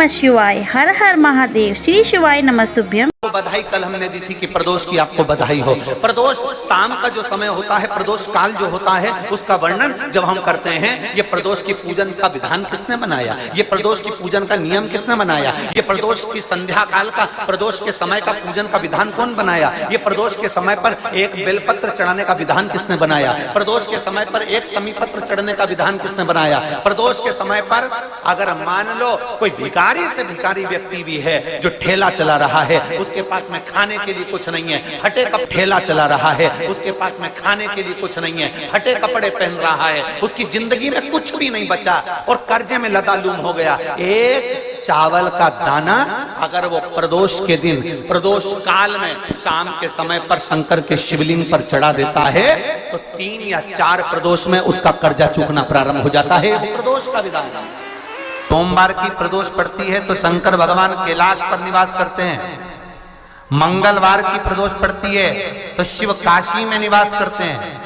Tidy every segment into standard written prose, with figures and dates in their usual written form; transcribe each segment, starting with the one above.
नमः शिवाय। हर हर महादेव। श्री शिवाय नमस्तुभ्यम। बधाई कल हमने दी थी कि प्रदोष की आपको बधाई हो। प्रदोष शाम का जो समय होता है, प्रदोष काल जो होता है, उसका वर्णन जब हम करते हैं, ये प्रदोष की पूजन का विधान किसने बनाया, ये प्रदोष की पूजन का नियम किसने बनाया, ये प्रदोष की संध्या काल का, प्रदोष के समय का पूजन का विधान कौन बनाया, ये प्रदोष के समय पर एक बेलपत्र चढ़ाने का विधान किसने बनाया, प्रदोष के समय पर एक समीपत्र चढ़ने का विधान किसने बनाया, प्रदोष के समय पर अगर मान लो कोई भिखारी से भिखारी व्यक्ति भी है जो ठेला चला रहा है, उसके पास में खाने के लिए कुछ नहीं है, फटे कप ठेला चला रहा है, उसके पास में खाने के लिए कुछ नहीं है, फटे कपड़े पहन रहा है, उसकी जिंदगी में कुछ भी नहीं बचा और कर्जे में लदालूम हो गया। एक चावल का दाना अगर वो प्रदोष के दिन, प्रदोष काल में शाम के समय पर शंकर के शिवलिंग पर चढ़ा देता है तो 3 या 4 प्रदोष में उसका कर्जा चूकना प्रारंभ हो जाता है। प्रदोष का विधान। सोमवार की प्रदोष पड़ती है तो शंकर भगवान कैलाश पर निवास करते हैं। मंगलवार की प्रदोष पड़ती है तो शिव काशी में निवास करते हैं।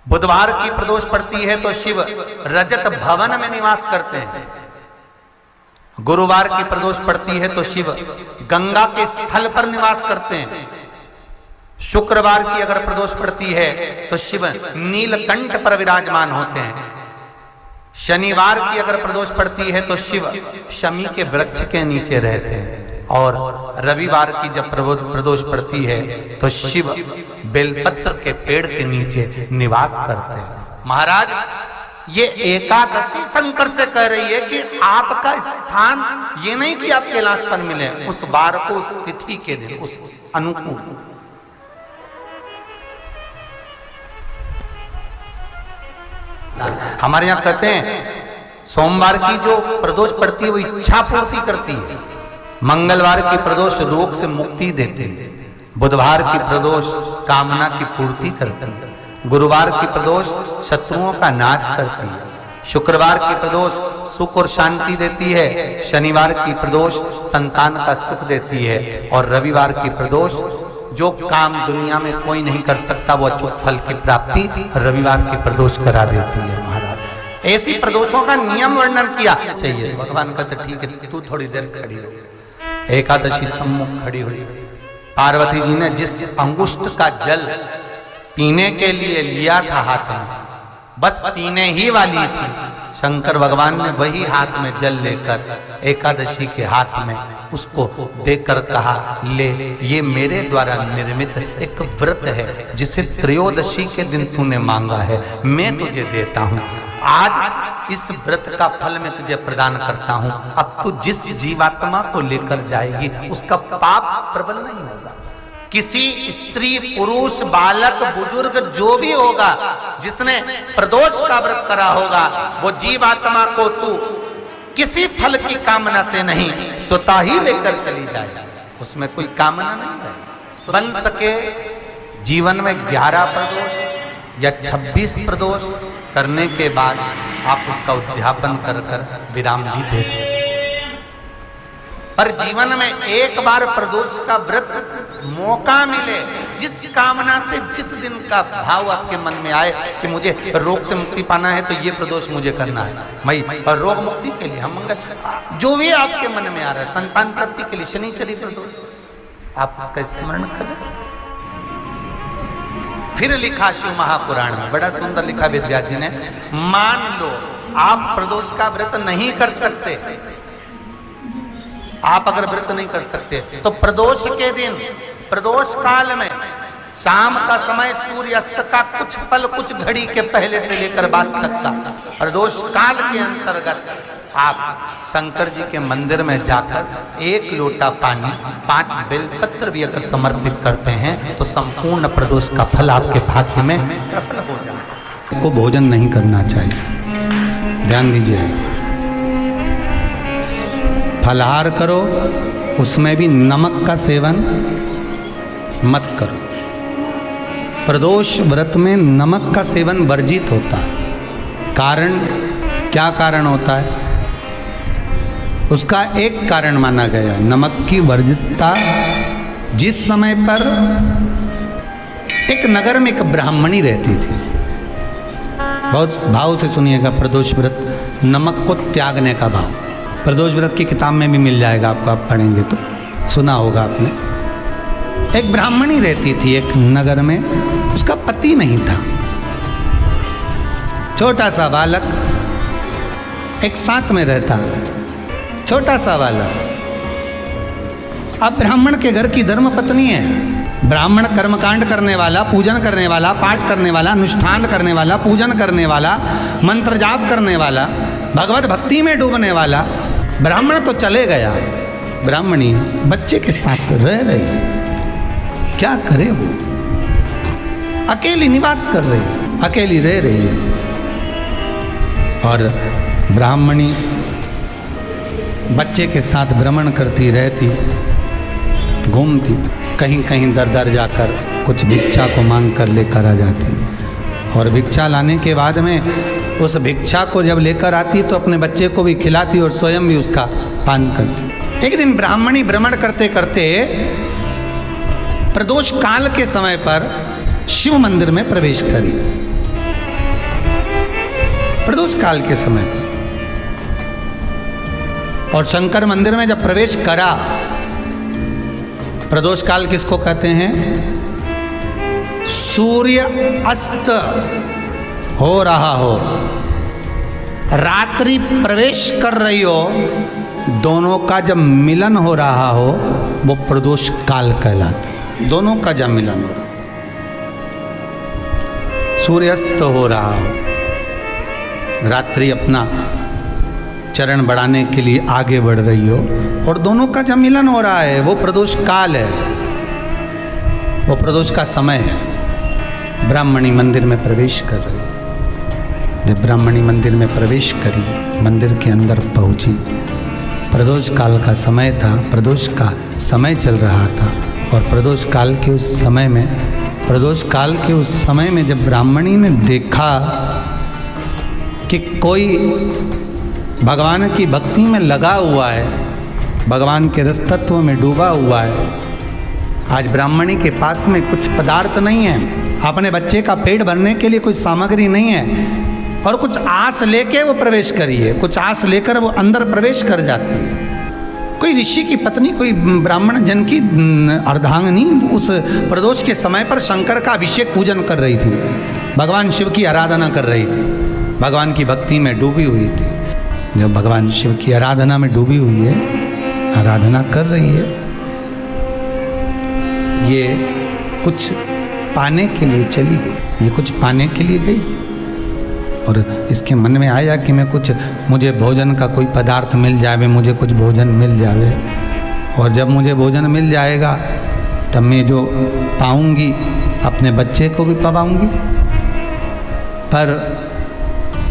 बुधवार की प्रदोष पड़ती है तो शिव रजत भवन में निवास करते हैं। गुरुवार की प्रदोष पड़ती है तो शिव गंगा के स्थल पर निवास करते हैं। शुक्रवार की अगर प्रदोष पड़ती है तो शिव नीलकंठ पर विराजमान होते हैं। शनिवार की अगर प्रदोष पड़ती है तो शिव शमी के वृक्ष के नीचे रहते हैं। और रविवार की जब प्रदोष पड़ती है तो शिव बेलपत्र के पेड़ के नीचे निवास करते हैं। महाराज, ये एकादशी शंकर से कह रही है कि आपका स्थान ये नहीं कि आप कैलाश पर मिले, उस वार को, उस तिथि के दिन, उस अनुकूल। हमारे यहां कहते हैं सोमवार की जो प्रदोष पड़ती है वो इच्छा पूर्ति करती है। मंगलवार की प्रदोष रोग से मुक्ति देती है। बुधवार की प्रदोष कामना की पूर्ति करती है। गुरुवार की प्रदोष शत्रुओं का नाश करती है। शुक्रवार की प्रदोष सुख और शांति देती है। शनिवार की प्रदोष संतान का सुख देती है। और रविवार की प्रदोष जो काम दुनिया में कोई नहीं कर सकता वो अचूक फल की प्राप्ति रविवार की प्रदोष करा देती है। महाराज, ऐसी प्रदोषों का नियम वर्णन किया चाहिए। भगवान कहते ठीक है, तू थोड़ी देर खड़ी हो। एकादशी सम्मुख खड़ी हुई। पार्वती जी ने जिस अंगुष्ठ का जल पीने के लिए लिया था हाथ में, बस पीने ही वाली थी, शंकर भगवान ने वही हाथ में जल लेकर एकादशी के हाथ में उसको देकर कहा, ले, ये मेरे द्वारा निर्मित एक व्रत है जिसे त्रयोदशी के दिन तूने मांगा है, मैं तुझे देता हूं। आज इस व्रत का फल मैं तुझे प्रदान करता हूं। अब तू जिस जीवात्मा को लेकर जाएगी उसका पाप प्रबल नहीं होगा। किसी स्त्री, पुरुष, बालक, बुजुर्ग जो भी होगा जिसने प्रदोष का व्रत करा होगा, वो जीवात्मा को तू किसी फल की कामना से नहीं, स्वतः ही लेकर चली जाए। उसमें कोई कामना नहीं है। बन सके जीवन में 11 प्रदोष या 26 प्रदोष करने के बाद आप उसका उद्यापन कर विराम भी दे सकते। पर जीवन में एक बार प्रदोष का व्रत मौका मिले, जिस कामना से, जिस दिन का भाव आपके मन में आए कि मुझे रोग से मुक्ति पाना है तो ये प्रदोष मुझे करना है, मैं और रोग मुक्ति के लिए, हम मंगल, जो भी आपके मन में आ रहा है, संतान प्राप्ति के लिए शनिचरी प्रदोष, आप उसका स्मरण करें। फिर लिखा शिव महापुराण में, बड़ा सुंदर लिखा विद्या जी ने, मान लो आप प्रदोष का व्रत नहीं कर सकते, आप अगर व्रत नहीं कर सकते तो प्रदोष के दिन, प्रदोष काल में शाम का समय सूर्यास्त का कुछ पल, कुछ घड़ी के पहले से लेकर बाद तक का प्रदोष काल के अंतर्गत आप शंकर जी के मंदिर में जाकर 1 लोटा पानी, 5 बेलपत्र भी अगर समर्पित करते हैं तो संपूर्ण प्रदोष का फल आपके भाग्य में प्रबल हो जाए। को भोजन नहीं करना चाहिए, ध्यान दीजिए। फलाहार करो, उसमें भी नमक का सेवन मत करो। प्रदोष व्रत में नमक का सेवन वर्जित होता है। कारण, क्या कारण होता है? उसका एक कारण माना गया, नमक की वर्जितता। जिस समय पर एक नगर में एक ब्राह्मणी रहती थी, बहुत भाव से सुनिएगा, प्रदोष व्रत नमक को त्यागने का भाव। प्रदोष व्रत की किताब में भी मिल जाएगा आपको, आप पढ़ेंगे तो सुना होगा आपने। एक ब्राह्मणी रहती थी एक नगर में, उसका पति नहीं था। छोटा सा बालक एक साथ में रहता, छोटा सा बालक। अब ब्राह्मण के घर की धर्म पत्नी है, ब्राह्मण कर्मकांड करने वाला, पूजन करने वाला, पाठ करने वाला, अनुष्ठान करने वाला, पूजन करने वाला, मंत्र जाप करने वाला, भगवत भक्ति में डूबने वाला। ब्राह्मण तो चले गया, ब्राह्मणी बच्चे के साथ रह रही। क्या करे वो? अकेली निवास कर रही है, अकेली रह रही है। और ब्राह्मणी बच्चे के साथ भ्रमण करती रहती, घूमती, कहीं कहीं दर दर जाकर कुछ भिक्षा को मांग कर लेकर आ जाती। और भिक्षा लाने के बाद में उस भिक्षा को जब लेकर आती तो अपने बच्चे को भी खिलाती और स्वयं भी उसका पान करती। एक दिन ब्राह्मणी भ्रमण करते करते प्रदोष काल के समय पर शिव मंदिर में प्रवेश करी। प्रदोष काल के समय पर, और शंकर मंदिर में जब प्रवेश करा, प्रदोष काल किसको कहते हैं? सूर्य अस्त हो रहा हो, रात्रि प्रवेश कर रही हो, दोनों का जब मिलन हो रहा हो वो प्रदोष काल कहलाता है। दोनों का जब मिलन हो रहा, सूर्यास्त हो रहा हो, रात्रि अपना चरण बढ़ाने के लिए आगे बढ़ रही हो और दोनों का जब मिलन हो रहा है, वो प्रदोष काल है, वो प्रदोष का समय है। ब्राह्मणी मंदिर में प्रवेश कर रही। जब ब्राह्मणी मंदिर में प्रवेश करी, मंदिर के अंदर पहुंची, प्रदोष काल का समय था, प्रदोष का समय चल रहा था। और प्रदोष काल के उस समय में, प्रदोष काल के उस समय में जब ब्राह्मणी ने देखा कि कोई भगवान की भक्ति में लगा हुआ है, भगवान के रस तत्व में डूबा हुआ है। आज ब्राह्मणी के पास में कुछ पदार्थ नहीं है, अपने बच्चे का पेट भरने के लिए कोई सामग्री नहीं है, और कुछ आस लेके वो प्रवेश करी है, कुछ आस लेकर वो अंदर प्रवेश कर जाती है। कोई ऋषि की पत्नी, कोई ब्राह्मण जन की अर्धांगिनी उस प्रदोष के समय पर शंकर का अभिषेक पूजन कर रही थी, भगवान शिव की आराधना कर रही थी, भगवान की भक्ति में डूबी हुई थी। जब भगवान शिव की आराधना में डूबी हुई है, आराधना कर रही है, ये कुछ पाने के लिए चली गई, ये कुछ पाने के लिए गई और इसके मन में आया कि मैं कुछ, मुझे भोजन का कोई पदार्थ मिल जावे, मुझे कुछ भोजन मिल जावे, और जब मुझे भोजन मिल जाएगा तब मैं जो पाऊंगी अपने बच्चे को भी पाऊंगी। पर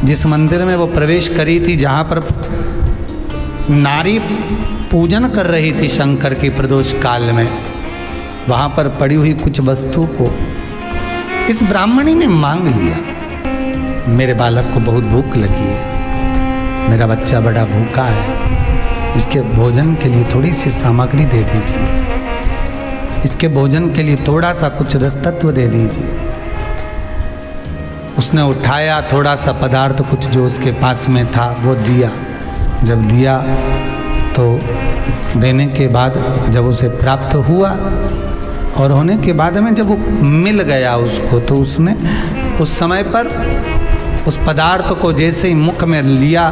जिस मंदिर में वो प्रवेश करी थी, जहाँ पर नारी पूजन कर रही थी शंकर की प्रदोष काल में, वहाँ पर पड़ी हुई कुछ वस्तु को इस ब्राह्मणी ने मांग लिया। मेरे बालक को बहुत भूख लगी है, मेरा बच्चा बड़ा भूखा है, इसके भोजन के लिए थोड़ी सी सामग्री दे दीजिए, इसके भोजन के लिए थोड़ा सा कुछ रस तत्व दे दीजिए। उसने उठाया थोड़ा सा पदार्थ, कुछ जो उसके पास में था वो दिया। जब दिया तो देने के बाद जब उसे प्राप्त हुआ और होने के बाद में जब वो मिल गया उसको, तो उसने उस समय पर उस पदार्थ को जैसे ही मुख में लिया,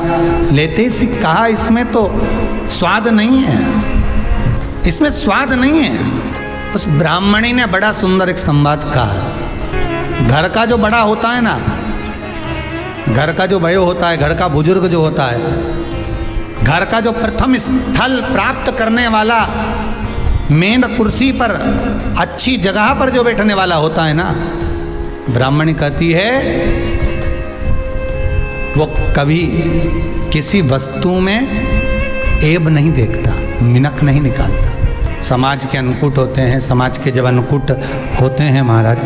लेते ही कहा इसमें तो स्वाद नहीं है, इसमें स्वाद नहीं है। उस ब्राह्मणी ने बड़ा सुंदर एक संवाद कहा। घर का जो बड़ा होता है ना, घर का जो बड़े होता है, घर का बुजुर्ग जो होता है, घर का जो प्रथम स्थल प्राप्त करने वाला, मेन कुर्सी पर अच्छी जगह पर जो बैठने वाला होता है ना, ब्राह्मणी कहती है वो कभी किसी वस्तु में ऐब नहीं देखता, मिनक नहीं निकालता। समाज के अन्नकूट होते हैं, समाज के जब अन्नकूट होते हैं महाराज,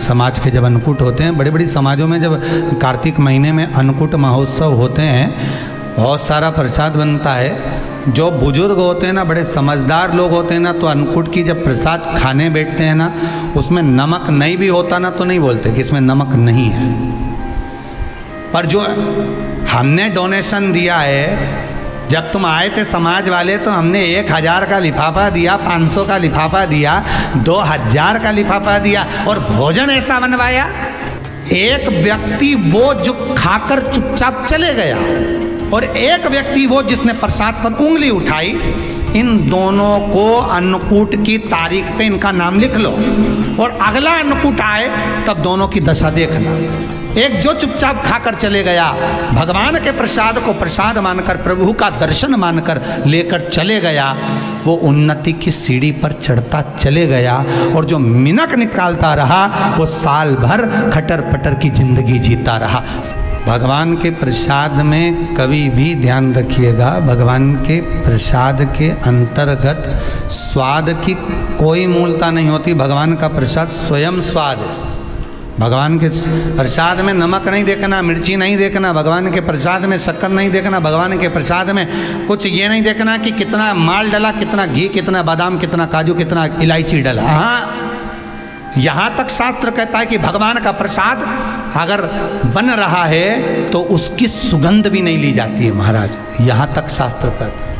समाज के जब अन्नकूट होते हैं, बड़ी बड़ी समाजों में जब कार्तिक महीने में अन्नकूट महोत्सव होते हैं, बहुत सारा प्रसाद बनता है। जो बुजुर्ग होते हैं ना, बड़े समझदार लोग होते हैं ना, तो अन्नकूट की जब प्रसाद खाने बैठते हैं ना, उसमें नमक नहीं भी होता ना तो नहीं बोलते कि इसमें नमक नहीं है। पर जो हमने डोनेशन दिया है जब तुम आए थे समाज वाले तो हमने 1000 का लिफाफा दिया, 500 का लिफाफा दिया, 2000 का लिफाफा दिया और भोजन ऐसा बनवाया। एक व्यक्ति वो जो खाकर चुपचाप चले गया और एक व्यक्ति वो जिसने प्रसाद पर उंगली उठाई। इन दोनों को अन्नकूट की तारीख पे इनका नाम लिख लो और अगला अन्नकूट आए तब दोनों की दशा देखना। एक जो चुपचाप खाकर चले गया, भगवान के प्रसाद को प्रसाद मानकर, प्रभु का दर्शन मानकर लेकर चले गया, वो उन्नति की सीढ़ी पर चढ़ता चले गया। और जो मिनक निकालता रहा वो साल भर खटर पटर की जिंदगी जीता रहा। भगवान के प्रसाद में कभी भी ध्यान रखिएगा, भगवान के प्रसाद के अंतर्गत स्वाद की कोई मूलता नहीं होती। भगवान का प्रसाद स्वयं स्वाद है। भगवान के प्रसाद में नमक नहीं देखना, मिर्ची नहीं देखना, भगवान के प्रसाद में शक्कर नहीं देखना, भगवान के प्रसाद में कुछ ये नहीं देखना कि कितना माल डला, कितना घी, कितना बादाम, कितना काजू, कितना इलायची डला। हाँ, यहाँ तक शास्त्र कहता है कि भगवान का प्रसाद अगर बन रहा है तो उसकी सुगंध भी नहीं ली जाती है महाराज। यहाँ तक शास्त्र कहता है।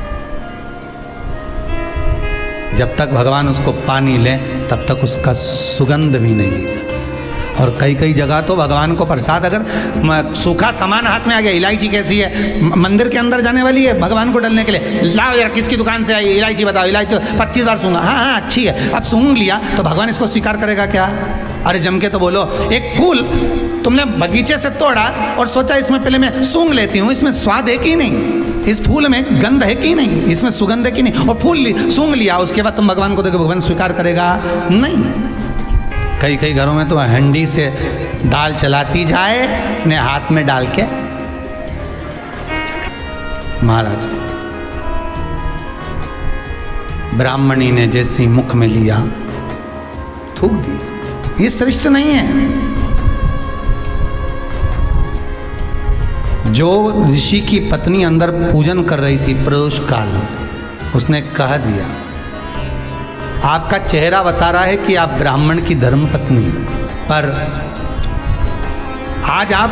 जब तक भगवान उसको पानी ले तब तक उसका सुगंध भी नहीं ली जाती। और कई कई जगह तो भगवान को प्रसाद अगर सूखा सामान हाथ में आ गया, इलायची कैसी है, मंदिर के अंदर जाने वाली है भगवान को डालने के लिए, लाओ यार किसकी दुकान से आई इलायची बताओ, इलायची तो 25 बार सूंघा, हाँ हाँ अच्छी है, अब सूंघ लिया तो भगवान इसको स्वीकार करेगा क्या? अरे जम के तो बोलो। एक फूल तुमने बगीचे से तोड़ा और सोचा इसमें पहले मैं सूंघ लेती हूँ, इसमें स्वाद है कि नहीं, इस फूल में गंध है कि नहीं, इसमें सुगंध है कि नहीं, और फूल सूंघ लिया, उसके बाद तुम भगवान को देखो, भगवान स्वीकार करेगा नहीं। कई कई घरों में तो हंडी से दाल चलाती जाए ने हाथ में डाल के महाराज ब्राह्मणी ने जैसे मुख में लिया थूक दिया। ये श्रेष्ठ नहीं है। जो ऋषि की पत्नी अंदर पूजन कर रही थी प्रदोष काल में, उसने कह दिया आपका चेहरा बता रहा है कि आप ब्राह्मण की धर्म पत्नी हैं, पर आज आप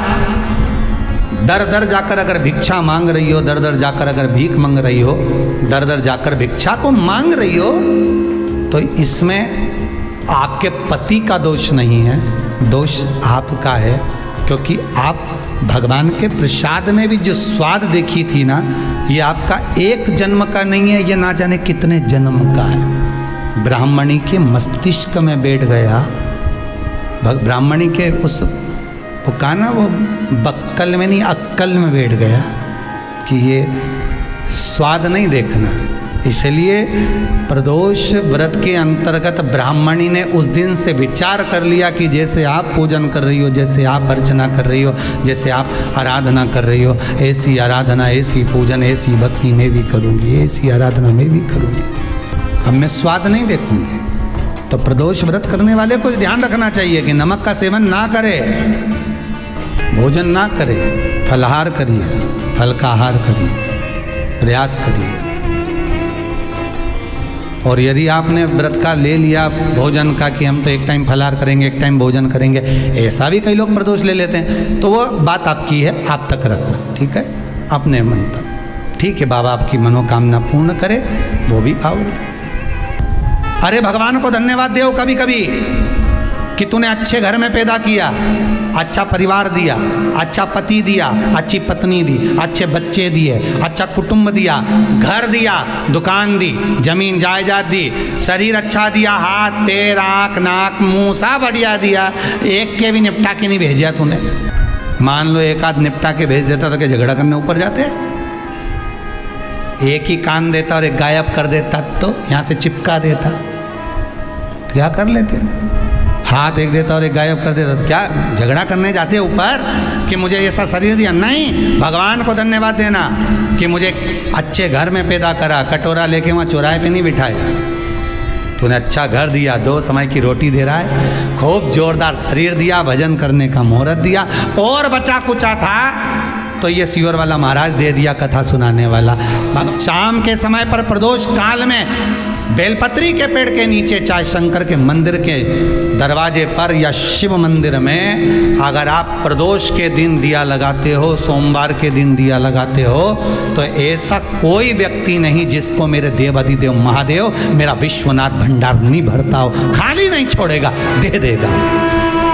दर दर जाकर अगर भिक्षा मांग रही हो, दर दर जाकर अगर भीख मांग रही हो, दर दर जाकर भिक्षा को मांग रही हो, तो इसमें आपके पति का दोष नहीं है, दोष आपका है। क्योंकि आप भगवान के प्रसाद में भी जो स्वाद देखी थी ना, ये आपका एक जन्म का नहीं है, ये ना जाने कितने जन्म का है। ब्राह्मणी के मस्तिष्क में बैठ गया, ब्राह्मणी के उस वो कहा ना, वो बक्कल में नहीं अक्कल में बैठ गया कि ये स्वाद नहीं देखना। इसलिए प्रदोष व्रत के अंतर्गत ब्राह्मणी ने उस दिन से विचार कर लिया कि जैसे आप पूजन कर रही हो, जैसे आप अर्चना कर रही हो, जैसे आप आराधना कर रही हो, ऐसी आराधना, ऐसी पूजन, ऐसी भक्ति मैं भी करूँगी, ऐसी आराधना मैं भी करूँगी। अब मैं स्वाद नहीं देखूंगी। तो प्रदोष व्रत करने वाले को ध्यान रखना चाहिए कि नमक का सेवन ना करे, भोजन ना करे, फलाहार करिए, फल का आहार करिए, प्रयास करिए। और यदि आपने व्रत का ले लिया भोजन का कि हम तो एक टाइम फलाहार करेंगे, एक टाइम भोजन करेंगे, ऐसा भी कई लोग प्रदोष ले लेते हैं, तो वो बात आपकी है, आप तक रखना, ठीक है, अपने मन तक, ठीक है। बाबा आपकी मनोकामना पूर्ण करे, वो भी पावर। अरे भगवान को धन्यवाद दो कभी कभी कि तूने अच्छे घर में पैदा किया, अच्छा परिवार दिया, अच्छा पति दिया, अच्छी पत्नी दी, अच्छे बच्चे दिए, अच्छा कुटुंब दिया, घर दिया, दुकान दी, जमीन जायदाद दी, शरीर अच्छा दिया, हाथ पैर आँख नाक मुंह सब बढ़िया दिया, एक के भी निपटा के नहीं भेजा तूने। मान लो एक आध निपटा के भेज देता तो क्या झगड़ा करने ऊपर जाते? एक ही कान देता और एक गायब कर देता तो यहाँ से चिपका देता तो क्या कर लेते? हाथ एक देता और एक गायब कर देता तो क्या झगड़ा करने जाते ऊपर कि मुझे ऐसा शरीर दिया? नहीं, भगवान को धन्यवाद देना कि मुझे अच्छे घर में पैदा करा, कटोरा लेके वहाँ चौराहे पे नहीं बिठाया, तूने अच्छा घर दिया, 2 समय की रोटी दे रहा है, खूब जोरदार शरीर दिया, भजन करने का मुहूर्त दिया, और बचा कुचा था तो ये सियोर वाला महाराज दे दिया, कथा सुनाने वाला। शाम के समय पर प्रदोष काल में बेलपत्री के पेड़ के नीचे, चाहे शंकर के मंदिर के दरवाजे पर या शिव मंदिर में, अगर आप प्रदोष के दिन दिया लगाते हो, सोमवार के दिन दिया लगाते हो, तो ऐसा कोई व्यक्ति नहीं जिसको मेरे देव अधिदेव महादेव मेरा विश्वनाथ भंडार नहीं भरता हो, खाली नहीं छोड़ेगा, दे देगा,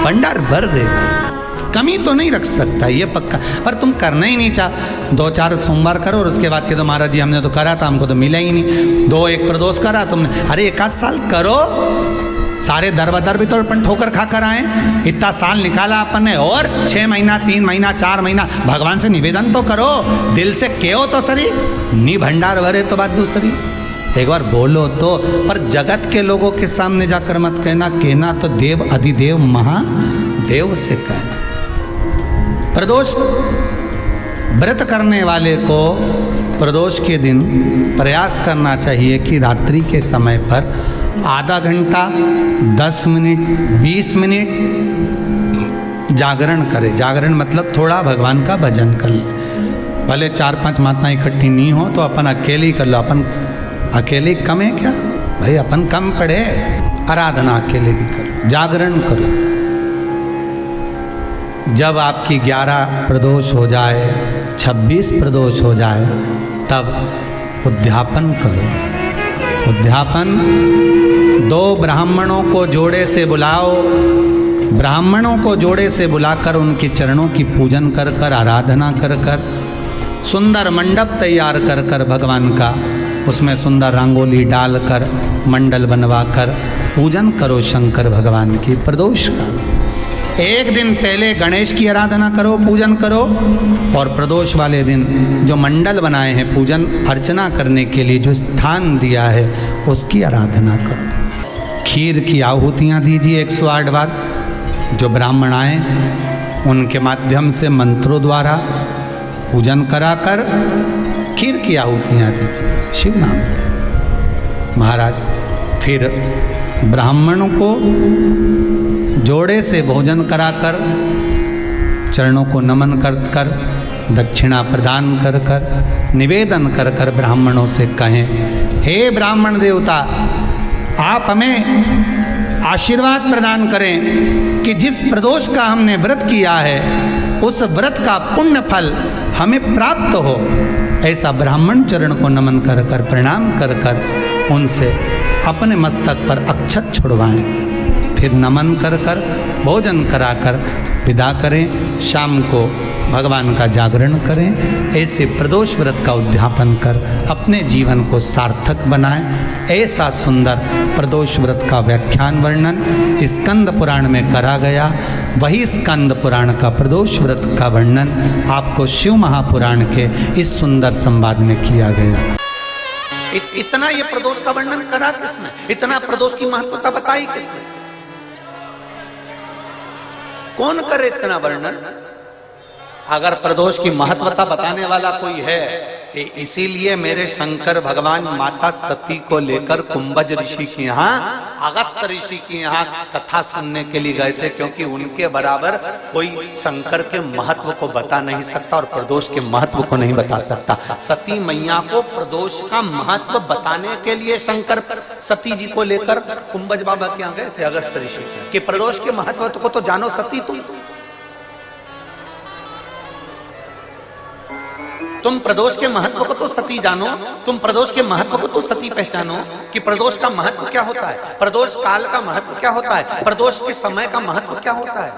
भंडार भर देगा, कमी तो नहीं रख सकता, ये पक्का। पर तुम करना ही नहीं चाह, 2-4 सोमवार करो और उसके बाद के तो महाराज जी हमने तो करा था, हमको तो मिला ही नहीं, 2-1 प्रदोष करा तुमने, अरे 1 साल करो, सारे दर भी तो अपन ठोकर खा कर आए, इतना साल निकाला अपन ने, और 6 महीना 3 महीना 4 महीना भगवान से निवेदन तो करो, दिल से कहो तो सरी, नी भंडार भरे तो बात दूसरी, एक बार बोलो तो। पर जगत के लोगों के सामने जाकर मत कहना तो देव अधिदेव महादेव से कहना। प्रदोष व्रत करने वाले को प्रदोष के दिन प्रयास करना चाहिए कि रात्रि के समय पर आधा घंटा 10 मिनट 20 मिनट जागरण करे। जागरण मतलब थोड़ा भगवान का भजन कर ले, भले 4-5 माताएं इकट्ठी नहीं हो तो अपन अकेले ही कर लो, अपन अकेले कम है क्या भाई, अपन कम पड़े, आराधना अकेले भी करो, जागरण करो। जब आपकी 11 प्रदोष हो जाए, 26 प्रदोष हो जाए, तब उद्यापन करो। उद्यापन 2 ब्राह्मणों को जोड़े से बुलाओ, ब्राह्मणों को जोड़े से बुलाकर उनके चरणों की पूजन कर कर, आराधना कर कर, सुंदर मंडप तैयार कर कर भगवान का, उसमें सुंदर रंगोली डालकर मंडल बनवाकर पूजन करो शंकर भगवान की प्रदोष का। एक दिन पहले गणेश की आराधना करो, पूजन करो, और प्रदोष वाले दिन जो मंडल बनाए हैं पूजन अर्चना करने के लिए, जो स्थान दिया है उसकी आराधना करो। खीर की आहुतियाँ दीजिए 108 बार, जो ब्राह्मण आए उनके माध्यम से मंत्रों द्वारा पूजन कराकर खीर की आहुतियाँ दीजिए शिव नाम महाराज। फिर ब्राह्मणों को जोड़े से भोजन कराकर, चरणों को नमन कर कर, दक्षिणा प्रदान कर कर, निवेदन कर कर ब्राह्मणों से कहें, हे ब्राह्मण देवता, आप हमें आशीर्वाद प्रदान करें कि जिस प्रदोष का हमने व्रत किया है उस व्रत का पुण्य फल हमें प्राप्त हो। ऐसा ब्राह्मण चरण को नमन कर कर, प्रणाम कर कर उनसे अपने मस्तक पर अक्षत छुड़वाएं, फिर नमन कर कर भोजन कराकर विदा करें। शाम को भगवान का जागरण करें। ऐसे प्रदोष व्रत का उद्यापन कर अपने जीवन को सार्थक बनाएं। ऐसा सुंदर प्रदोष व्रत का व्याख्यान वर्णन स्कंद पुराण में करा गया। वही स्कंद पुराण का प्रदोष व्रत का वर्णन आपको शिव महापुराण के इस सुंदर संवाद में किया गया। इतना ये प्रदोष का वर्णन करा किसने? इतना प्रदोष की महत्वता बताई किसने? कौन करे इतना वर्णन? अगर प्रदोष की महत्वता बताने वाला कोई है, इसीलिए मेरे शंकर भगवान माता सती को लेकर कुंभज ऋषि के यहाँ, अगस्त ऋषि के यहाँ कथा सुनने के लिए गए थे, क्योंकि उनके बराबर कोई शंकर के महत्व को बता नहीं सकता और प्रदोष के महत्व को नहीं बता सकता। सती मैया को प्रदोष का महत्व बताने के लिए शंकर सती जी को लेकर कुंभज बाबा के यहाँ गए थे, अगस्त ऋषि, कि प्रदोष के महत्व को तो जानो सती, तुम प्रदोष के महत्व को तो सती जानो, तुम प्रदोष के महत्व को तो सती पहचानो कि प्रदोष का महत्व क्या होता है, प्रदोष काल का महत्व क्या होता है, प्रदोष के समय का महत्व क्या होता है।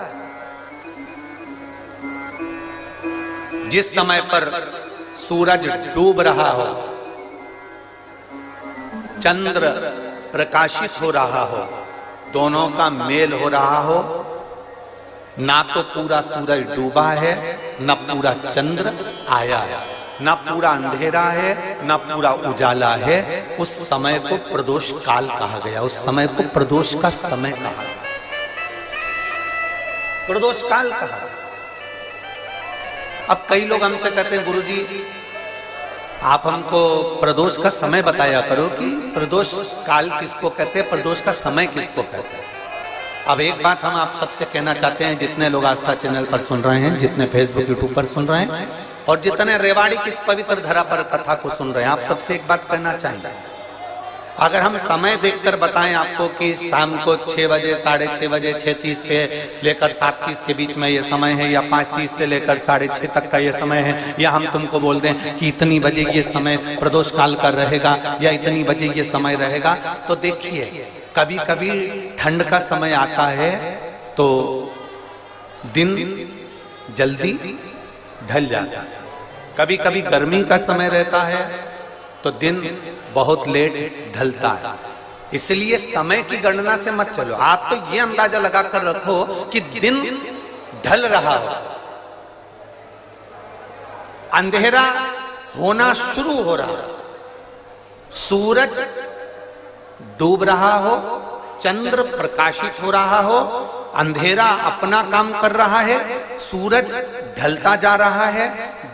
जिस समय पर सूरज डूब रहा हो, चंद्र प्रकाशित हो रहा हो, दोनों का मेल हो रहा हो, ना तो पूरा सूरज डूबा है, न पूरा चंद्र आया है, न पूरा अंधेरा है, न पूरा उजाला है, उस समय को प्रदोष काल कहा गया। उस समय को प्रदोष का समय कहा गया, प्रदोष काल कहा। अब कई लोग हमसे कहते हैं, गुरुजी आप हमको प्रदोष का समय बताया करो कि प्रदोष काल किसको कहते हैं, प्रदोष का समय किसको कहते हैं। अब एक बात हम आप सबसे कहना चाहते हैं, जितने लोग आस्था चैनल पर सुन रहे हैं, जितने फेसबुक यूट्यूब पर सुन रहे हैं और जितने रेवाड़ी की इस पवित्र धरा पर कथा को सुन रहे हैं, आप सबसे एक बात कहना चाहेंगे, अगर हम समय देखकर बताएं आपको कि शाम को 6 बजे, 6:30 बजे, 6:30 पे लेकर 7:30 के बीच में ये समय है, या 5:30 से लेकर 6:30 तक का ये समय है, या हम तुमको बोल दें कि इतनी बजे ये समय प्रदोष काल का रहेगा या इतनी बजे ये समय रहेगा, तो देखिए कभी कभी ठंड का समय आता है तो दिन जल्दी ढल जाता है, कभी कभी गर्मी का समय रहता है तो दिन बहुत लेट ढलता है। इसलिए समय की गणना से मत चलो, आप तो ये अंदाजा लगाकर रखो कि दिन ढल रहा हो, अंधेरा होना शुरू हो रहा हो, सूरज डूब रहा हो, चंद्र प्रकाशित हो रहा हो, अंधेरा अपना काम कर रहा है, सूरज ढलता जा रहा है,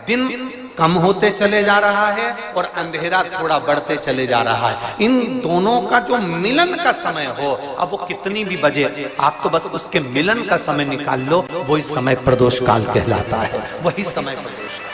दिन कम होते चले जा रहा है और अंधेरा थोड़ा बढ़ते चले जा रहा है। इन दोनों का जो मिलन का समय हो, अब वो कितनी भी बजे, आप तो बस उसके मिलन का समय निकाल लो, वही समय प्रदोष काल कहलाता है, वही समय प्रदोष काल।